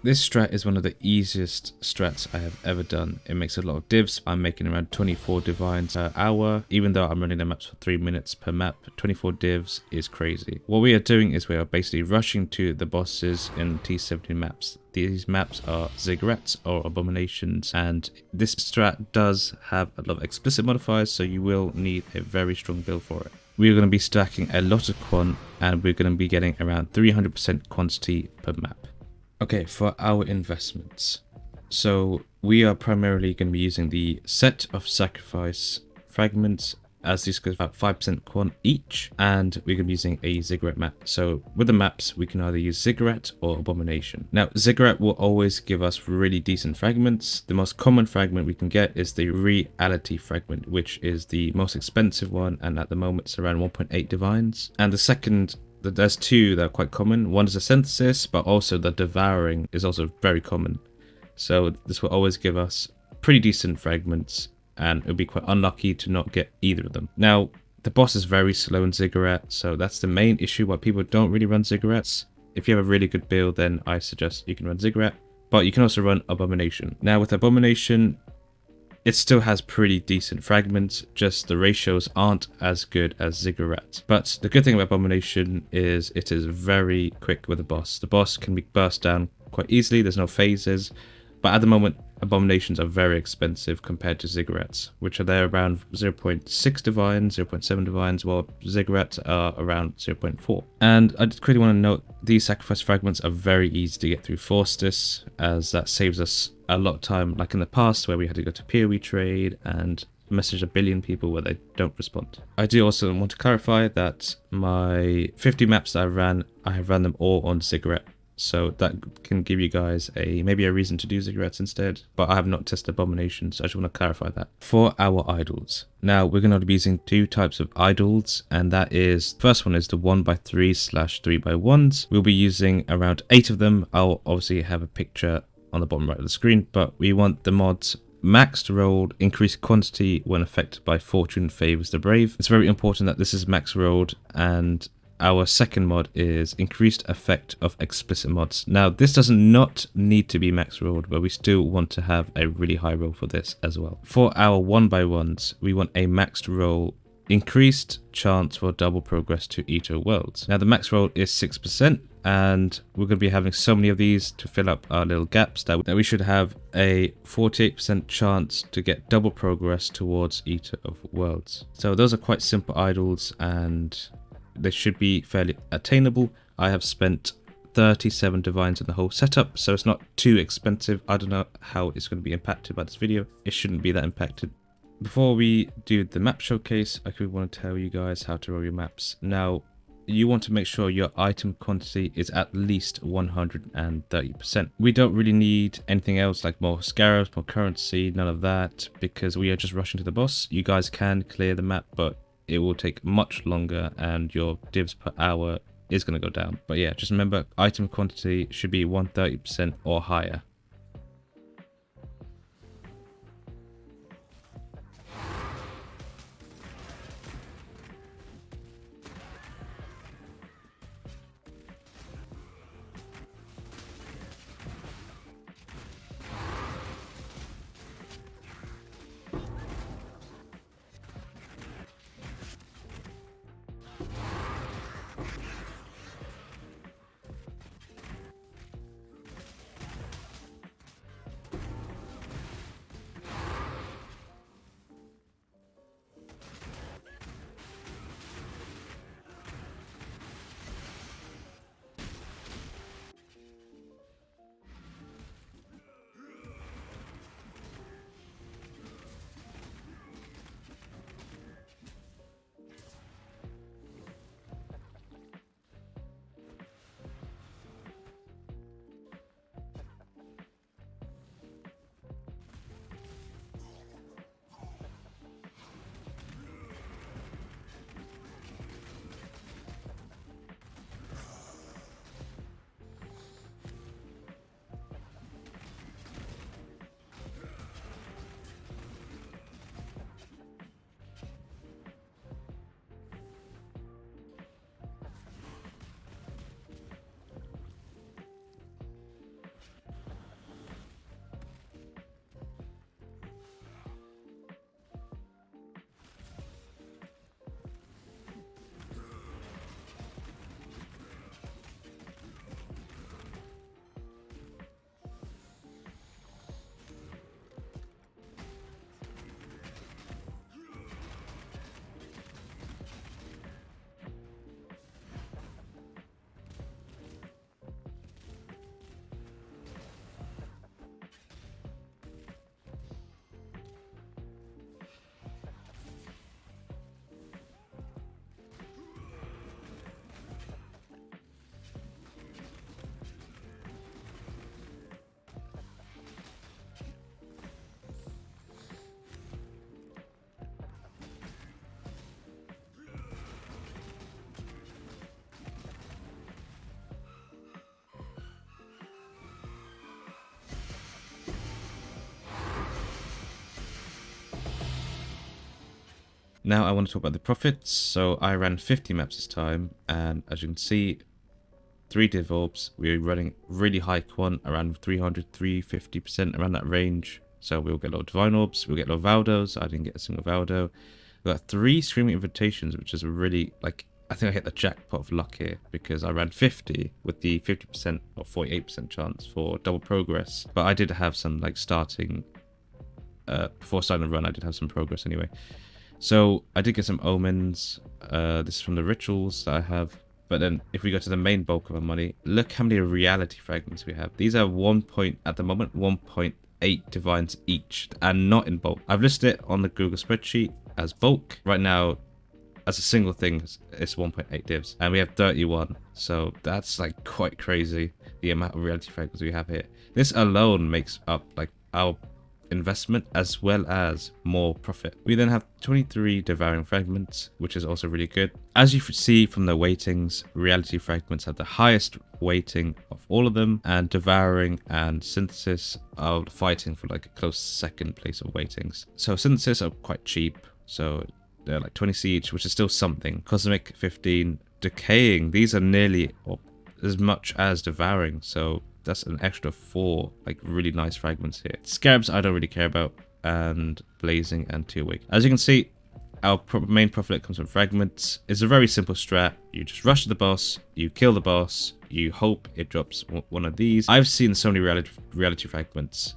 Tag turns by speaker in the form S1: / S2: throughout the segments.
S1: This strat is one of the easiest strats I have ever done. It makes a lot of divs. I'm making around 24 divines per hour, even though I'm running the maps for 3 minutes per map. 24 divs is crazy. What we are doing is we are basically rushing to the bosses in T17 maps. These maps are ziggurats or abominations, and this strat does have a lot of explicit modifiers, so you will need a very strong build for it. We are going to be stacking a lot of quant, and we're going to be getting around 300% quantity per map. Okay, for our investments. So we are primarily going to be using the set of sacrifice fragments, as these goes about 5% quant each, and we're going to be using a ziggurat map. So with the maps, we can either use ziggurat or abomination. Now, ziggurat will always give us really decent fragments. The most common fragment we can get is the reality fragment, which is the most expensive one, and at the moment it's around 1.8 divines. And the second, there's two that are quite common. One is a synthesis, but also the devouring is also very common. So this will always give us pretty decent fragments, and it would be quite unlucky to not get either of them. Now, the boss is very slow in ziggurat, so that's the main issue why people don't really run ziggurats. If you have a really good build, then I suggest you can run ziggurat, but you can also run abomination. Now with abomination, it still has pretty decent fragments, just the ratios aren't as good as ziggurat. But the good thing about abomination is it is very quick with the boss. The boss can be burst down quite easily, there's no phases, but at the moment abominations are very expensive compared to ziggurats, which are there around 0.6 divines, 0.7 divines, while ziggurats are around 0.4. And I just quickly want to note, these sacrifice fragments are very easy to get through Faustus, as that saves us a lot of time, like in the past where we had to go to POE trade and message a billion people where they don't respond. I do also want to clarify that my 50 maps that I have ran them all on ziggurat. So that can give you guys maybe a reason to do ziggurats instead, but I have not tested abomination, so I just want to clarify that. For our idols, now we're going to be using two types of idols, and that is, first one is the 1x3/3x1s. We'll be using around 8 of them. I'll obviously have a picture on the bottom right of the screen, but we want the mods maxed rolled, increased quantity when affected by fortune favors the brave. It's very important that this is max rolled, and our second mod is increased effect of explicit mods. Now this does not need to be max rolled, but we still want to have a really high roll for this as well. For our 1x1s, we want a maxed roll, increased chance for double progress to Eater Worlds. Now the max roll is 6%, and we're going to be having so many of these to fill up our little gaps that we should have a 48% chance to get double progress towards Eater of Worlds. So those are quite simple idols, and they should be fairly attainable. I have spent 37 divines in the whole setup, so it's not too expensive. I don't know how it's going to be impacted by this video. It shouldn't be that impacted. Before we do the map showcase, I could want to tell you guys how to roll your maps. Now, you want to make sure your item quantity is at least 130%. We don't really need anything else like more scarabs, more currency, none of that, because we are just rushing to the boss. You guys can clear the map, but it will take much longer and your divs per hour is going to go down. But yeah, just remember, item quantity should be 130% or higher. Now I want to talk about the profits. So I ran 50 maps this time, and as you can see, 3 div orbs. We're running really high quant, around 300, 350%, around that range. So we'll get a lot of divine orbs, we'll get a lot of Valdos. I didn't get a single Valdo. We got 3 screaming invitations, which is really, like, I think I hit the jackpot of luck here, because I ran 50 with the 50% or 48% chance for double progress. But I did have some, like, starting, before starting the run, I did have some progress anyway. So I did get some omens. This is from the rituals that I have. But then if we go to the main bulk of our money, look how many reality fragments we have. These are at the moment 1.8 divines each, and not in bulk. I've listed it on the Google spreadsheet as bulk. Right now, as a single thing, it's 1.8 divs, and we have 31. So that's like quite crazy, the amount of reality fragments we have here. This alone makes up like our investment as well as more profit. We then have 23 devouring fragments, which is also really good. As you see from the weightings, reality fragments have the highest weighting of all of them, and devouring and synthesis are fighting for like a close second place of weightings. So synthesis are quite cheap, so they're like 20 each, which is still something. Cosmic 15, decaying, these are nearly or as much as devouring, so that's an extra 4 like really nice fragments here. Scarabs I don't really care about, and blazing and tear wig. As you can see, our main profit comes from fragments. It's a very simple strat. You just rush to the boss, you kill the boss, you hope it drops one of these. I've seen so many reality fragments,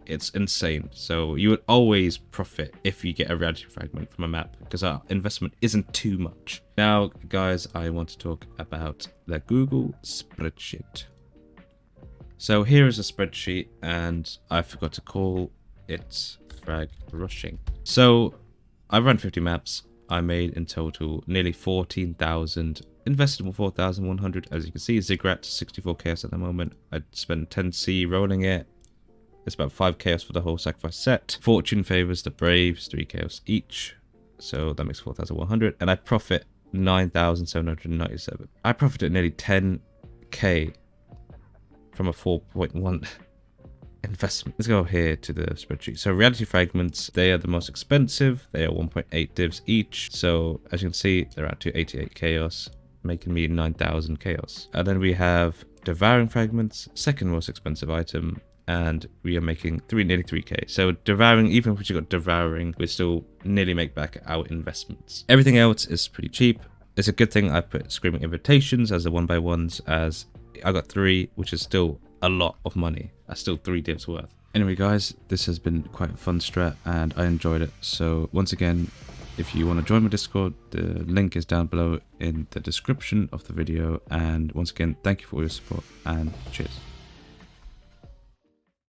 S1: it's insane. So you would always profit if you get a reality fragment from a map, because our investment isn't too much. Now guys, I want to talk about the Google spreadsheet. So here is a spreadsheet, and I forgot to call it frag rushing. So I ran 50 maps. I made in total nearly 14,000, invested 4,100. As you can see, Ziggurat 64 chaos at the moment. I spent 10C rolling it. It's about 5 chaos for the whole sacrifice set. Fortune favors the braves, 3 chaos each. So that makes 4,100, and I profit 9,797. I profited nearly 10k from a 4.1 investment. Let's go here to the spreadsheet. So reality fragments, they are the most expensive. They are 1.8 divs each. So as you can see, they're at 288 chaos, making me 9,000 chaos. And then we have devouring fragments, second most expensive item, and we are making nearly 3k. So devouring, even if we got devouring, we still nearly make back our investments. Everything else is pretty cheap. It's a good thing I put screaming invitations as the 1x1s, as I got 3, which is still a lot of money. That's still 3 divs worth. Anyway guys, this has been quite a fun strat and I enjoyed it. So once again, if you want to join my Discord, the link is down below in the description of the video. And once again, thank you for all your support and cheers.